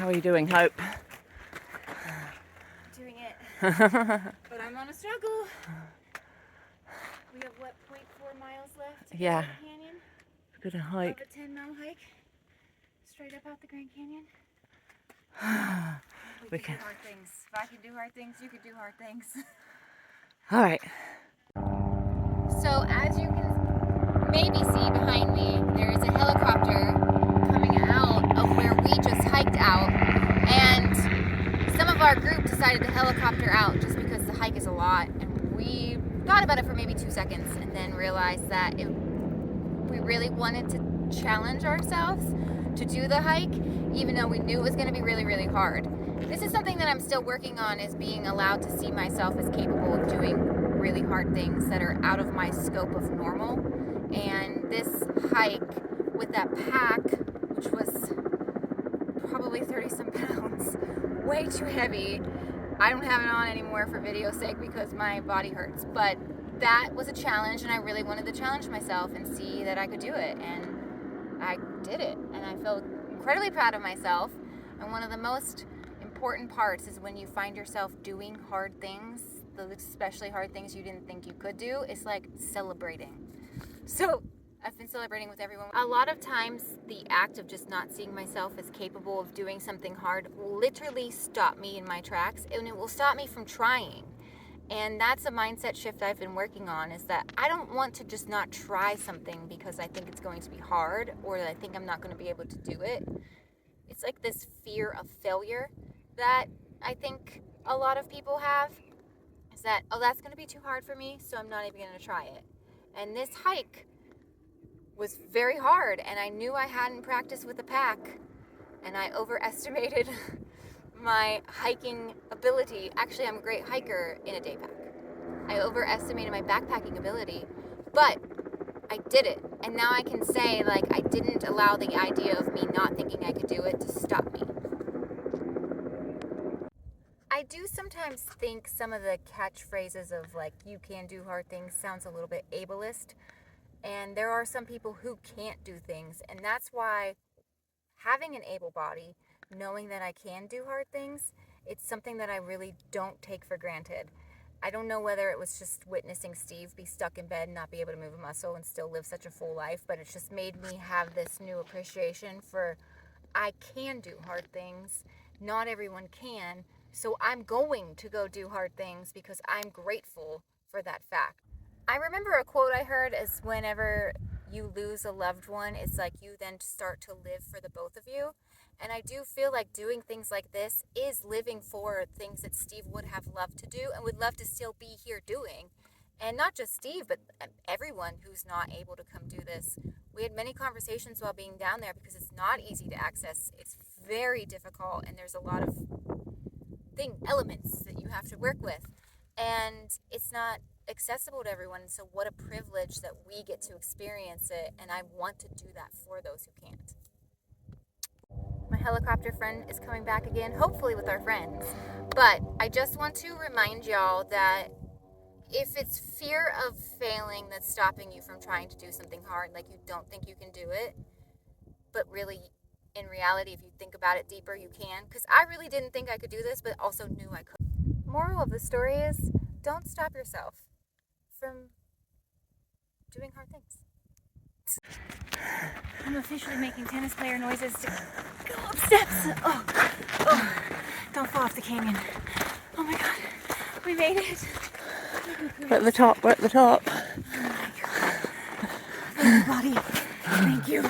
How are you doing, Hope? Doing it. But I'm on a struggle. We have, what, 0.4 miles left to Yeah. go to the canyon? Good hike. Of a 10-mile hike. Straight up out the Grand Canyon. We can do hard things. If I can do hard things, you could do hard things. All right. So as you can maybe see behind me, there is a helicopter coming out of where we just hiked out. And some of our group decided to helicopter out just because the hike is a lot. And we thought about it for maybe 2 seconds and then realized that we really wanted to challenge ourselves to do the hike, even though we knew it was going to be really, really hard. This is something that I'm still working on, is being allowed to see myself as capable of doing really hard things that are out of my scope of normal. And this hike with that pack, which was probably 30 some pounds, way too heavy. I don't have it on anymore for video's sake because my body hurts, but that was a challenge, and I really wanted to challenge myself and see that I could do it, and I did it, and I feel incredibly proud of myself. And one of the most important parts is when you find yourself doing hard things, especially hard things you didn't think you could do, it's like celebrating. So I've been celebrating with everyone. A lot of times the act of just not seeing myself as capable of doing something hard will literally stop me in my tracks, and it will stop me from trying. And that's a mindset shift I've been working on, is that I don't want to just not try something because I think it's going to be hard or that I think I'm not going to be able to do it. It's like this fear of failure that I think a lot of people have, is that, oh, that's going to be too hard for me, so I'm not even going to try it. And this hike was very hard, and I knew I hadn't practiced with a pack, and I overestimated my hiking ability. Actually, I'm a great hiker in a day pack. I overestimated my backpacking ability, but I did it. And now I can say, like, I didn't allow the idea of me not thinking I could do it to stop me. I do sometimes think some of the catchphrases of, like, you can do hard things sounds a little bit ableist. And there are some people who can't do things. And that's why having an able body, knowing that I can do hard things, it's something that I really don't take for granted. I don't know whether it was just witnessing Steve be stuck in bed and not be able to move a muscle and still live such a full life, but it's just made me have this new appreciation for I can do hard things. Not everyone can. So I'm going to go do hard things because I'm grateful for that fact. I remember a quote I heard is, whenever you lose a loved one, it's like you then start to live for the both of you. And I do feel like doing things like this is living for things that Steve would have loved to do and would love to still be here doing. And not just Steve, but everyone who's not able to come do this. We had many conversations while being down there because it's not easy to access. It's very difficult, and there's a lot of elements that you have to work with. And it's not accessible to everyone, so what a privilege that we get to experience it, and I want to do that for those who can't. My helicopter friend is coming back again, hopefully with our friends, but I just want to remind y'all that if it's fear of failing that's stopping you from trying to do something hard, like you don't think you can do it, but really in reality, if you think about it deeper, you can, because I really didn't think I could do this, but also knew I could. Moral of the story is, don't stop yourself from doing hard things. I'm officially making tennis player noises to go up steps. Oh, don't fall off the canyon. Oh my God, we made it. We're at the top, we're at the top. Oh my God. Thank you, body. Thank you.